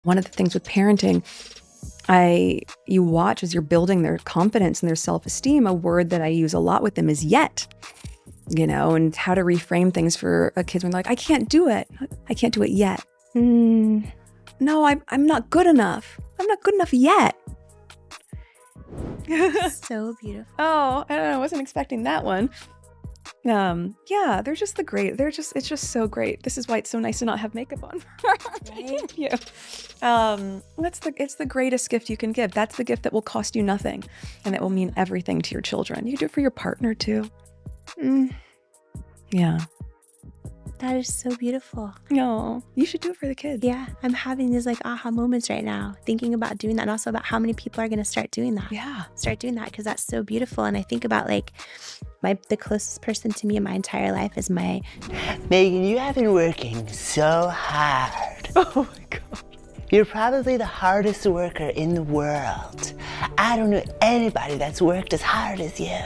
One of the things with parenting, you watch as you're building their confidence and their self-esteem. A word that I use a lot with them is yet, and how to reframe things for a kid when they're like, I can't do it. I can't do it yet. No, I'm not good enough. I'm not good enough yet. So beautiful. Oh, I don't know. I wasn't expecting that one. Yeah, they're just it's just so great. This is why it's so nice to not have makeup on. Thank you. It's the greatest gift you can give. That's the gift that will cost you nothing and that will mean everything to your children. You can do it for your partner too. Yeah. That is so beautiful. No, you should do it for the kids. Yeah, I'm having these aha moments right now, thinking about doing that, and also about how many people are going to start doing that. Yeah. Start doing that, because that's so beautiful. And I think about the closest person to me in my entire life is my... Meghan, you have been working so hard. Oh my God. You're probably the hardest worker in the world. I don't know anybody that's worked as hard as you.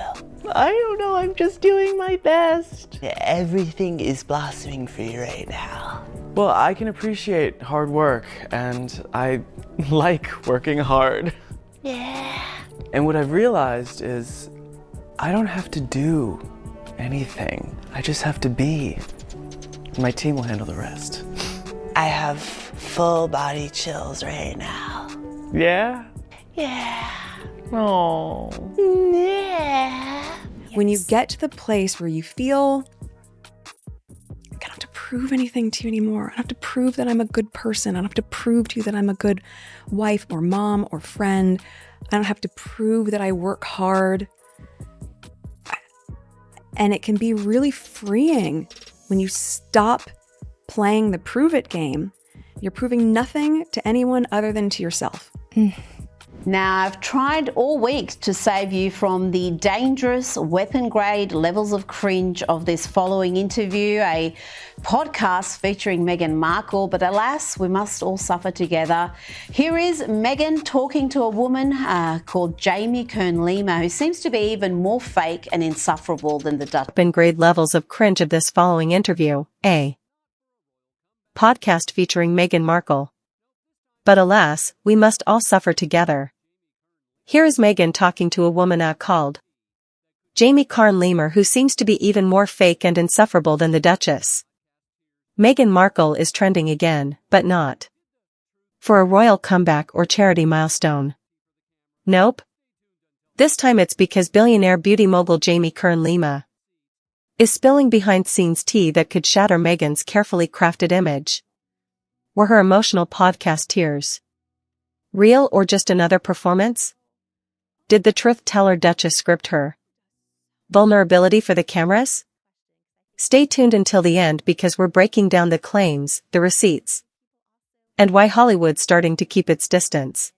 I don't know, I'm just doing my best. Everything is blossoming for you right now. Well, I can appreciate hard work, and I like working hard. Yeah. And what I've realized is I don't have to do anything. I just have to be. My team will handle the rest. I have full body chills right now. Yeah? Yeah. Oh. Yeah. When you get to the place where you feel I don't have to prove anything to you anymore. I don't have to prove that I'm a good person. I don't have to prove to you that I'm a good wife or mom or friend. I don't have to prove that I work hard. And it can be really freeing when you stop playing the prove it game. You're proving nothing to anyone other than to yourself. Now, I've tried all week to save you from the dangerous weapon-grade levels of cringe of this following interview, a podcast featuring Meghan Markle, but alas, we must all suffer together. Here is Meghan talking to a woman called Jamie Kern Lima, who seems to be even more fake and insufferable than the Duchess. Weapon-grade levels of cringe of this following interview, a podcast featuring Meghan Markle. But alas, we must all suffer together. Here is Meghan talking to a woman called Jamie Kern Lima, who seems to be even more fake and insufferable than the Duchess. Meghan Markle is trending again, but not for a royal comeback or charity milestone. Nope. This time it's because billionaire beauty mogul Jamie Kern Lima is spilling behind-scenes tea that could shatter Meghan's carefully crafted image. Were her emotional podcast tears real or just another performance? Did the truth teller Duchess script her vulnerability for the cameras? Stay tuned until the end, because we're breaking down the claims, the receipts, and why Hollywood's starting to keep its distance.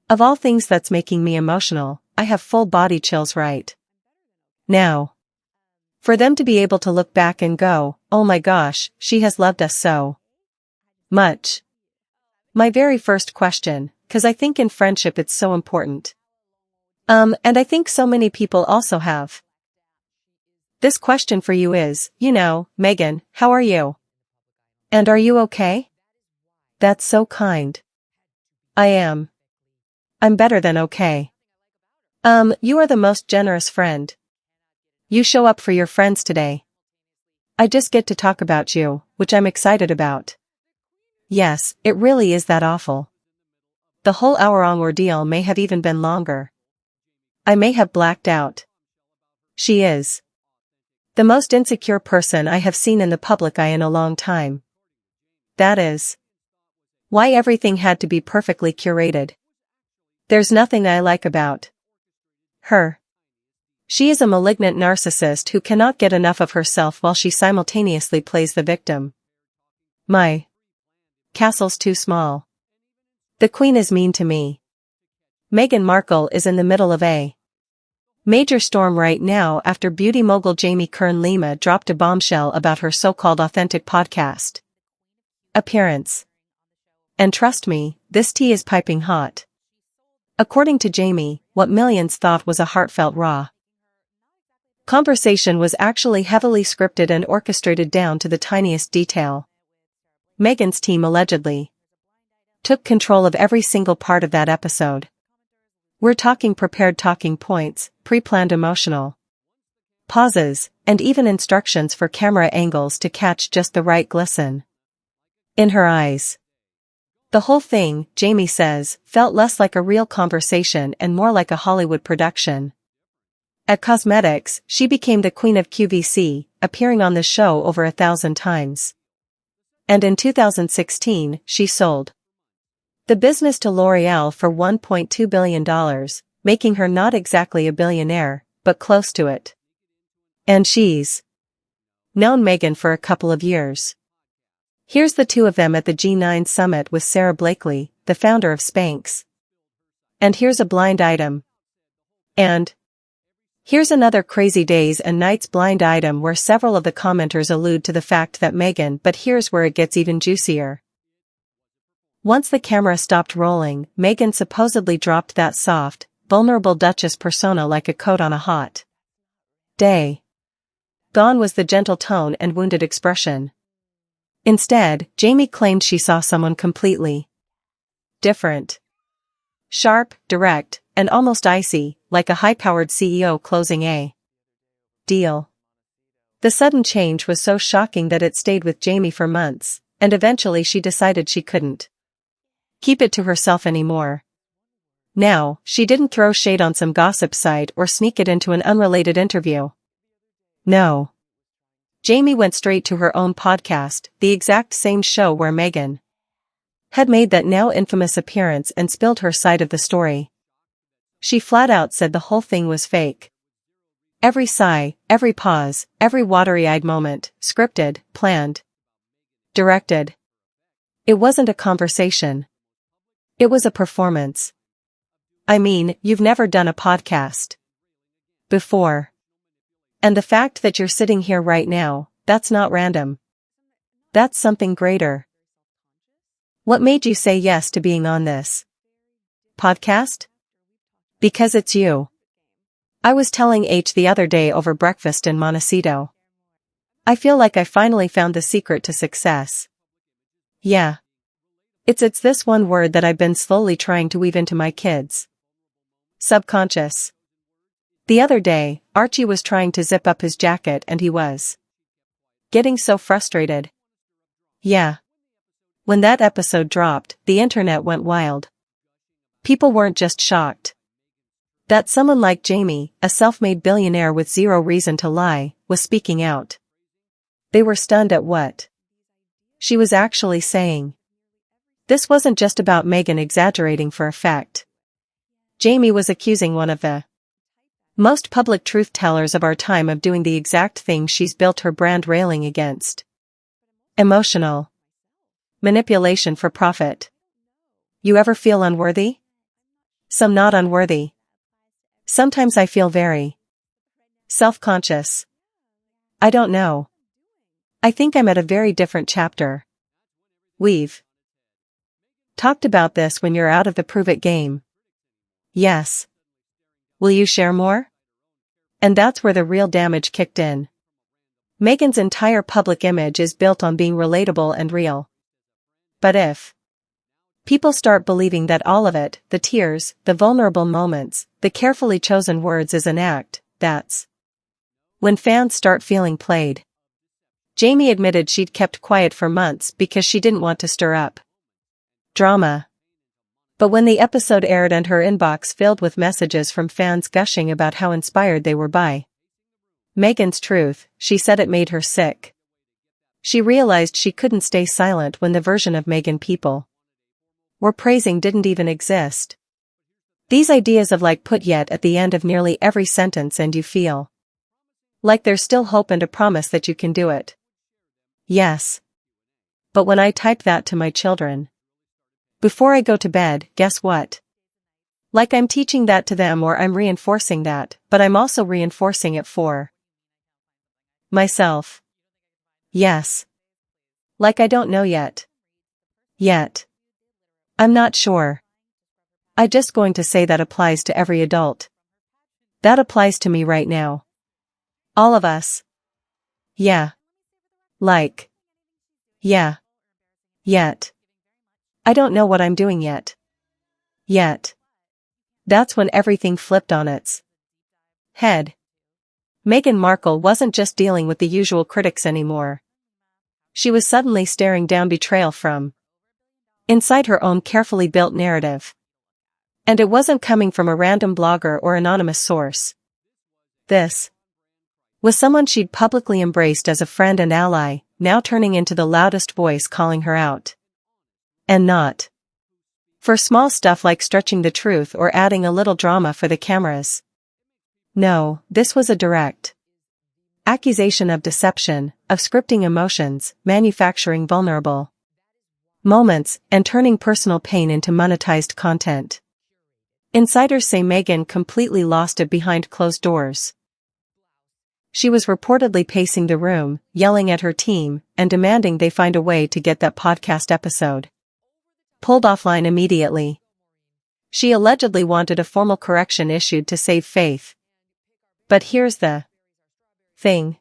Of all things that's making me emotional, I have full body chills right now. For them to be able to look back and go, oh my gosh, she has loved us so much. My very first question, 'cause I think in friendship it's so important. And I think so many people also have. This question for you is, Meghan, how are you? And are you okay? That's so kind. I am. I'm better than okay. You are the most generous friend. You show up for your friends today. I just get to talk about you, which I'm excited about. Yes, it really is that awful. The whole hour-long ordeal may have even been longer. I may have blacked out. She is the most insecure person I have seen in the public eye in a long time. That is why everything had to be perfectly curated. There's nothing I like about her. She is a malignant narcissist who cannot get enough of herself while she simultaneously plays the victim. My castle's too small. The Queen is mean to me. Meghan Markle is in the middle of a major storm right now after beauty mogul Jamie Kern Lima dropped a bombshell about her so-called authentic podcast appearance. And trust me, this tea is piping hot. According to Jamie, what millions thought was a heartfelt raw conversation was actually heavily scripted and orchestrated down to the tiniest detail. Meghan's team allegedly took control of every single part of that episode. We're talking prepared talking points, pre-planned emotional pauses, and even instructions for camera angles to catch just the right glisten in her eyes. The whole thing, Jamie says, felt less like a real conversation and more like a Hollywood production. At cosmetics, she became the queen of QVC, appearing on the show over 1,000 times. And in 2016, she sold the business to L'Oreal for $1.2 billion, making her not exactly a billionaire, but close to it. And she's known Meghan for a couple of years. Here's the two of them at the G9 summit with Sarah Blakely, the founder of Spanx. And here's a blind item. And here's another crazy days and nights blind item where several of the commenters allude to the fact that Meghan, but here's where it gets even juicier. Once the camera stopped rolling, Meghan supposedly dropped that soft, vulnerable Duchess persona like a coat on a hot day. Gone was the gentle tone and wounded expression. Instead, Jamie claimed she saw someone completely different. Sharp, direct, and almost icy, like a high-powered CEO closing a deal. The sudden change was so shocking that it stayed with Jamie for months, and eventually she decided she couldn't keep it to herself anymore. Now, she didn't throw shade on some gossip site or sneak it into an unrelated interview. No. Jamie went straight to her own podcast, the exact same show where Meghan had made that now infamous appearance and spilled her side of the story. She flat out said the whole thing was fake. Every sigh, every pause, every watery-eyed moment, scripted, planned, directed. It wasn't a conversation. It was a performance. I mean, you've never done a podcast before. And the fact that you're sitting here right now, that's not random. That's something greater. What made you say yes to being on this podcast? Because it's you. I was telling H the other day over breakfast in Montecito. I feel like I finally found the secret to success. Yeah. It's this one word that I've been slowly trying to weave into my kids. Subconscious. The other day, Archie was trying to zip up his jacket and he was getting so frustrated. Yeah. When that episode dropped, the internet went wild. People weren't just shocked that someone like Jamie, a self-made billionaire with zero reason to lie, was speaking out. They were stunned at what she was actually saying. This wasn't just about Meghan exaggerating for effect. Jamie was accusing one of the most public truth-tellers of our time of doing the exact thing she's built her brand railing against. Emotional manipulation for profit. You ever feel unworthy? Some not unworthy. Sometimes I feel very self-conscious. I don't know. I think I'm at a very different chapter. We've talked about this when you're out of the prove it game. Yes. Will you share more? And that's where the real damage kicked in. Meghan's entire public image is built on being relatable and real. But if people start believing that all of it, the tears, the vulnerable moments, the carefully chosen words is an act, that's when fans start feeling played. Jamie admitted she'd kept quiet for months because she didn't want to stir up drama. But when the episode aired and her inbox filled with messages from fans gushing about how inspired they were by Meghan's truth, she said it made her sick. She realized she couldn't stay silent when the version of Meghan people were praising didn't even exist. These ideas of like put yet at the end of nearly every sentence and you feel like there's still hope and a promise that you can do it. Yes. But when I type that to my children before I go to bed, guess what? Like I'm teaching that to them or I'm reinforcing that, but I'm also reinforcing it for myself. Yes. Like I don't know yet. Yet. I'm not sure. I'm just going to say that applies to every adult. That applies to me right now. All of us. Yeah. Like. Yeah. Yet. I don't know what I'm doing yet. Yet. That's when everything flipped on its head. Meghan Markle wasn't just dealing with the usual critics anymore. She was suddenly staring down betrayal from inside her own carefully built narrative. And it wasn't coming from a random blogger or anonymous source. This was someone she'd publicly embraced as a friend and ally, now turning into the loudest voice calling her out. And not for small stuff like stretching the truth or adding a little drama for the cameras. No, this was a direct accusation of deception, of scripting emotions, manufacturing vulnerable moments, and turning personal pain into monetized content. Insiders say Meghan completely lost it behind closed doors. She was reportedly pacing the room, yelling at her team, and demanding they find a way to get that podcast episode pulled offline immediately. She allegedly wanted a formal correction issued to save face. But here's the thing.